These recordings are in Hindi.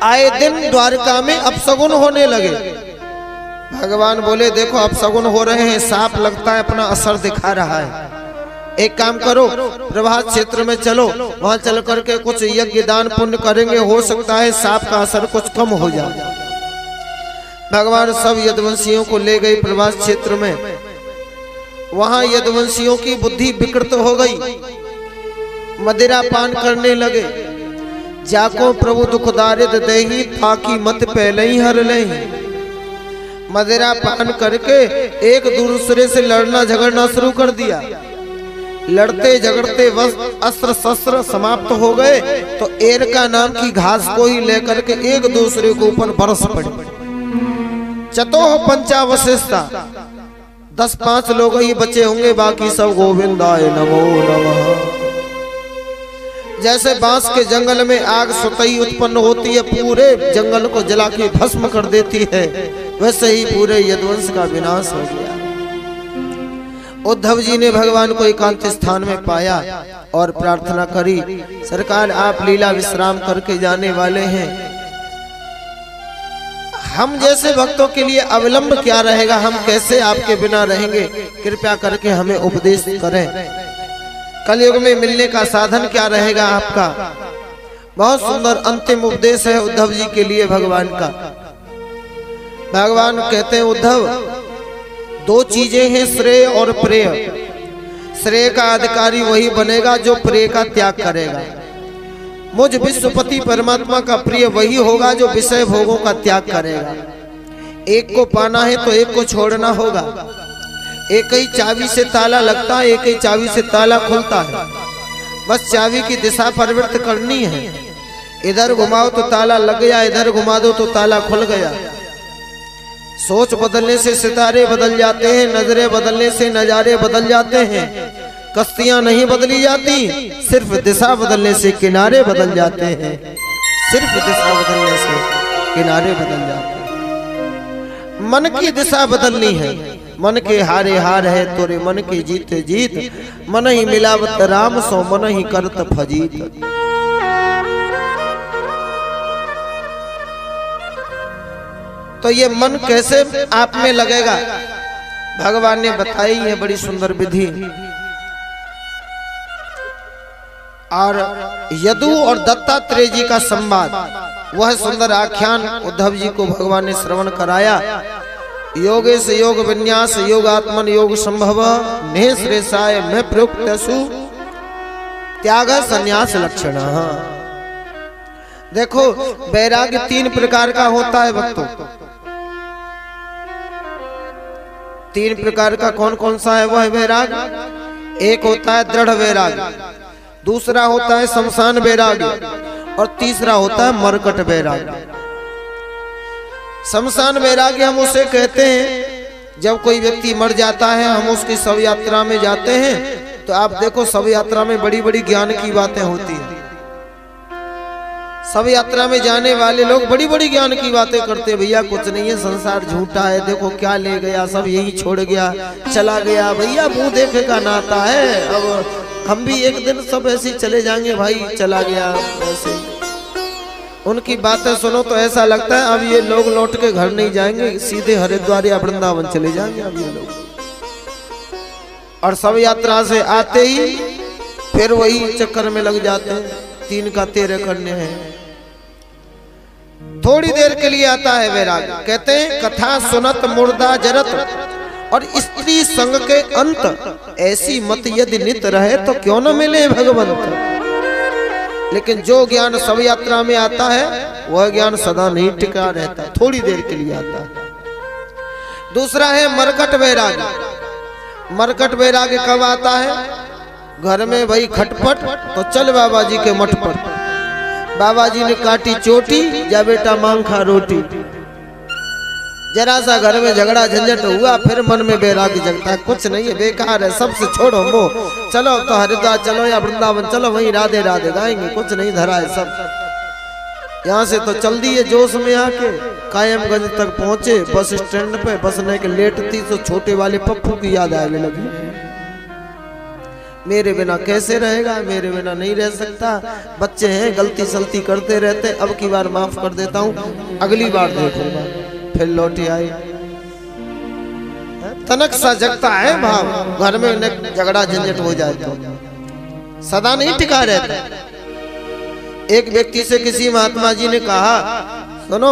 आए दिन द्वारका में अपशगुन होने लगे। भगवान बोले देखो अपशगुन हो रहे हैं, सांप लगता है अपना असर दिखा रहा है, एक काम करो प्रभात क्षेत्र में चलो, वहां चल करके कुछ यज्ञ दान पुण्य करेंगे, हो सकता है सांप का असर कुछ कम हो जाए। भगवान सब यदुवंशियों को ले गए प्रभात क्षेत्र में। वहां यदुवंशियों की बुद्धि विकृत हो गई, मदिरा पान करने लगे। जाको प्रभु दुख दारिद देही, ताकि मत पहले ही हर ले। मदिरा पान करके एक दूसरे से लड़ना झगड़ना शुरू कर दिया। लड़ते झगड़ते अस्त्र शस्त्र समाप्त हो गए तो एरका नाम की घास को ही लेकर के एक दूसरे के ऊपर बरस पड़े। चतोह पंचावशिष्टा, 10-5 लोग ही बचे होंगे, बाकी सब गोविंदाय नमो नमः। जैसे बांस के जंगल में आग स्वतः उत्पन्न होती है, पूरे जंगल को जला के भस्म कर देती है, वैसे ही पूरे यदुवंश का विनाश हो गया। उद्धव जी ने भगवान को एकांत स्थान में पाया और प्रार्थना करी, सरकार आप लीला विश्राम करके जाने वाले हैं, हम जैसे भक्तों के लिए अविलंब क्या रहेगा, हम कैसे आपके बिना रहेंगे, कृपया करके हमें उपदेश करें। कलयुग में मिलने का साधन क्या रहेगा आपका। बहुत सुंदर अंतिम उपदेश है उद्धव जी के लिए भगवान का। भगवान कहते हैं उद्धव 2 चीजें हैं, श्रेय और प्रेय। श्रेय का अधिकारी वही बनेगा जो प्रेय का त्याग करेगा। मुझ विश्वपति परमात्मा का प्रिय वही होगा जो विषय भोगों का त्याग करेगा। एक को पाना है तो एक को छोड़ना होगा। एक ही चाबी से ताला लगता है, एक ही चाबी से ताला खुलता है, बस चाबी की दिशा परिवर्तित करनी है। इधर घुमाओ तो ताला लग गया, इधर घुमा दो तो ताला खुल गया। सोच बदलने से सितारे बदल जाते हैं, नजरें बदलने से नजारे बदल जाते हैं। कश्तियां नहीं बदली जाती, सिर्फ दिशा बदलने से किनारे बदल जाते हैं। सिर्फ दिशा बदलने से किनारे बदल जाते हैं। मन की दिशा बदलनी है, मन के हारे हार है तोरे मन के जीते जीत, मन ही मिलावत राम सो मन ही करत फजीत। तो ये मन कैसे आप में लगेगा, भगवान ने बताई है बड़ी सुंदर विधि। और यदु और दत्तात्रेय जी का संवाद, वह सुंदर आख्यान उद्धव जी को भगवान ने श्रवण कराया। योगेश योग विन्यास योगात्मन योग संभव नेह श्रेषाय में प्रयुक्तसु त्याग संन्यास लक्षण। देखो वैराग्य 3 प्रकार का होता है भक्तों। 3 प्रकार का कौन कौन सा है वह वैराग्य। एक होता है दृढ़ वैराग्य, दूसरा होता है शमशान वैराग्य और तीसरा होता है मरकट वैराग्य। शमशान वैराग्य हम उसे कहते हैं जब कोई व्यक्ति मर जाता है, हम उसकी शव यात्रा में जाते हैं तो आप देखो शव यात्रा में बड़ी बड़ी ज्ञान की बातें होती हैं। शव यात्रा में जाने वाले लोग बड़ी बड़ी ज्ञान की बातें करते हैं, भैया कुछ नहीं है, संसार झूठा है, देखो क्या ले गया, सब यही छोड़ गया, चला गया, भैया मुंह देखे का नाता है, अब हम भी एक दिन सब ऐसे चले जाएंगे, भाई चला गया। ऐसे उनकी बातें सुनो तो ऐसा लगता है अब ये लोग लौट के घर नहीं जाएंगे, सीधे हरिद्वार या वृंदावन चले जाएंगे अब ये लोग। और शव यात्रा से आते ही फिर वही चक्कर में लग जाते हैं, 3 का 13 करने हैं। थोड़ी देर के लिए आता है वैराग्य। कहते हैं कथा सुनत मुर्दा जरत और स्त्री संग के अंत, ऐसी मत यदि नित रहे तो क्यों न मिले भगवंत। लेकिन जो ज्ञान शव यात्रा में आता है वह ज्ञान सदा नहीं टिका रहता, थोड़ी देर के लिए आता है। दूसरा है मरकट वैराग्य। मरकट वैराग्य कब आता है, घर में भाई खटपट तो चल बाबा जी के मठ पर, बाबा जी ने काटी चोटी, जा बेटा मांग खा रोटी। जरा सा घर में झगड़ा झंझट हुआ फिर मन में वैराग्य जगता है, कुछ नहीं है, बेकार है, सबसे छोड़ो मोह, चलो तो हरिद्वार चलो या वृंदावन चलो, वहीं राधे राधे गाएंगे, कुछ नहीं धरा है सब। यहाँ से तो चल दिए जोश में आके कायमगंज तक पहुंचे, बस स्टैंड पे बसने के लेट थी तो छोटे वाले पप्पू की याद आने लगी। मेरे बिना कैसे रहेगा, मेरे बिना नहीं रह सकता, बच्चे हैं गलती सलती करते रहते, अब की बार माफ कर देता हूँ, अगली बार देखूंगा। फिर लौटे आई। तनक सा जगता है भाव, घर में झगड़ा झंझट हो जाए तो सदा नहीं टिका रहता। एक व्यक्ति से किसी महात्मा जी ने कहा, सुनो,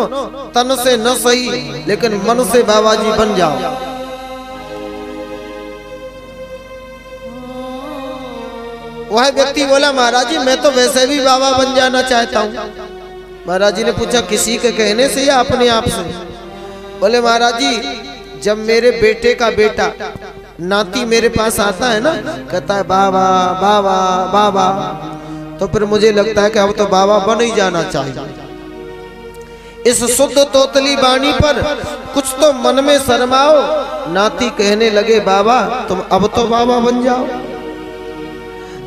तन से न सही लेकिन मन से बाबा जी बन जाओ। वह व्यक्ति बोला, महाराज जी मैं तो वैसे भी बाबा बन जाना चाहता हूँ। महाराज जी ने पूछा, किसी के कहने से या अपने आप से? बोले, महाराज जी जब मेरे बेटे का बेटा नाती मेरे पास आता है ना, कहता है बाबा बाबा बाबा, तो फिर मुझे लगता है कि अब तो बाबा बन ही जाना चाहिए। इस शुद्ध तोतली वाणी पर कुछ तो मन में शर्माओ। नाती कहने लगे, बाबा तुम अब तो बाबा बन जाओ।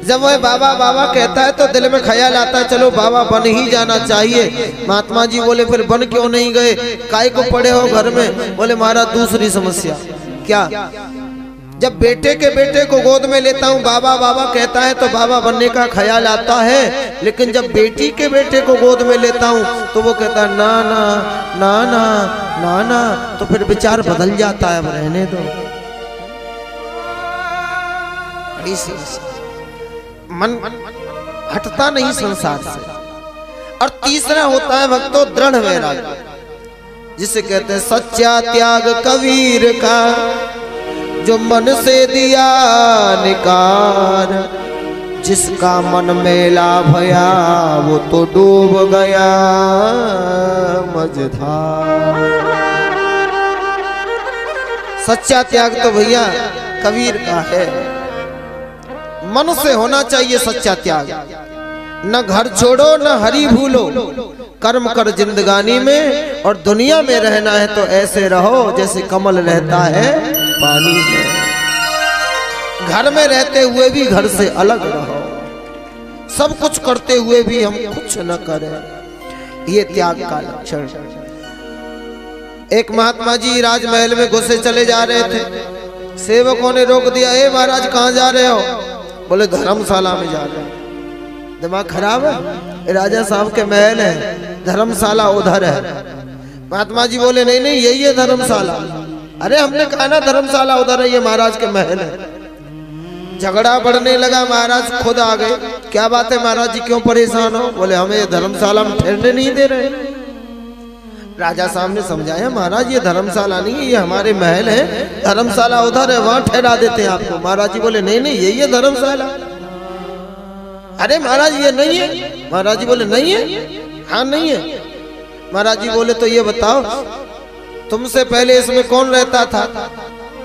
जब वह बाबा बाबा कहता है तो दिल में ख्याल आता है, चलो बाबा बन ही जाना चाहिए। महात्मा जी बोले, फिर बन क्यों नहीं गए, काय को पड़े हो घर में? बोले, महाराज दूसरी समस्या। क्या? जब बेटे के बेटे को गोद में लेता हूँ, बाबा बाबा कहता है तो बाबा बनने का ख्याल आता है, लेकिन जब बेटी के बेटे को गोद में लेता हूँ तो वो कहता है ना ना ना ना ना ना, तो फिर विचार बदल जाता है, अब रहने दो। मन हटता नहीं संसार से। और तीसरा होता है भक्तों दृढ़ वैराग्य, जिसे कहते हैं सच्चा त्याग कबीर का, जो मन से दिया निकार। जिसका मन मेला भया वो तो डूब गया मझधार। सच्चा त्याग तो भैया कबीर का है, मन से होना चाहिए सच्चा त्याग। न घर छोड़ो न हरि भूलो, कर्म कर जिंदगानी में, और दुनिया में रहना है तो ऐसे रहो जैसे कमल रहता है पानी में। घर में रहते हुए भी घर से अलग रहो, सब कुछ करते हुए भी हम कुछ न करें, ये त्याग का लक्षण। एक महात्मा जी राजमहल में घुसे चले जा रहे थे, सेवकों ने रोक दिया, ए महाराज कहाँ जा रहे हो? बोले, धर्मशाला में जा रहे हैं। दिमाग खराब है, राजा साहब के महल है, धर्मशाला उधर है। महात्मा जी बोले, नहीं नहीं यही है धर्मशाला। अरे हमने कहा ना धर्मशाला उधर है, ये महाराज के महल है। झगड़ा बढ़ने लगा, महाराज खुद आ गए। क्या बात है महाराज जी, क्यों परेशान हो? बोले, हमें धर्मशाला में ठहरने नहीं दे रहे। राजा साहब ने समझाया, महाराज ये धर्मशाला नहीं है, ये हमारे महल है, धर्मशाला उधर है, वहां ठहरा देते हैं आपको। महाराज जी बोले, नहीं नहीं यही है धर्मशाला। अरे महाराज ये नहीं है। महाराज जी बोले, नहीं है? हाँ नहीं है। महाराज जी बोले, तो ये बताओ तुमसे पहले इसमें कौन रहता था,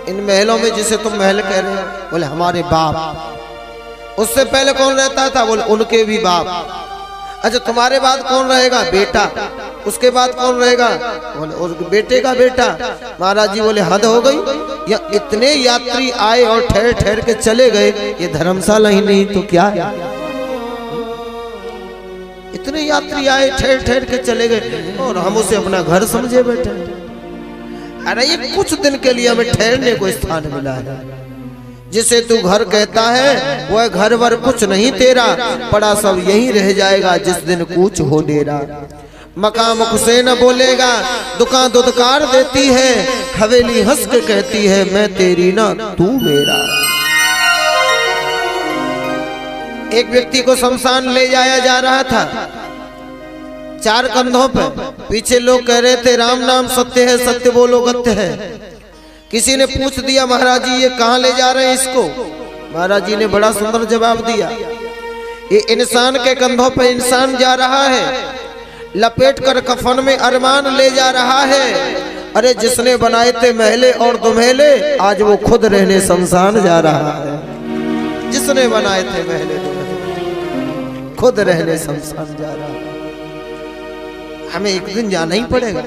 इन महलों में जिसे तुम महल कह रहे हो? बोले, हमारे बाप। उससे पहले कौन रहता था? बोले, उनके भी बाप। अच्छा तुम्हारे बाद कौन रहेगा? बेटा। उसके बाद कौन रहेगा? बोले, उस बेटे का बेटा। महाराज जी बोले, हद हो गई, या इतने यात्री आए और ठहर ठहर के चले गए, ये धर्मशाला ही नहीं तो क्या है? इतने यात्री आए ठहर ठहर के चले गए और हम उसे अपना घर समझे बैठे। अरे ये कुछ दिन के लिए हमें ठहरने को स्थान मिला है। जिसे तू घर कहता है वह घर वर कुछ नहीं तेरा, पड़ा सब यही रह जाएगा जिस दिन कूच हो डेरा। मकाम मुख से न बोलेगा, दुकान दुदकार देती है, हवेली हंस के कहती है मैं तेरी ना तू मेरा। एक व्यक्ति को शमशान ले जाया जा रहा था, चार कंधों पर, पीछे लोग कह रहे थे राम नाम सत्य है, सत्य बोलो गत्य है। किसी ने पूछ दिया, महाराज जी ये कहाँ ले जा रहे हैं इसको? महाराज जी ने बड़ा सुंदर जवाब दिया, ये इंसान के कंधों पर इंसान जा रहा है, लपेट कर कफन में अरमान ले जा रहा है। अरे जिसने बनाए थे महले और दुमहले, आज वो खुद रहने शमशान जा रहा है। जिसने बनाए थे महले दुमहले, खुद रहने शमशान जा रहा है। हमें एक दिन जाना ही पड़ेगा।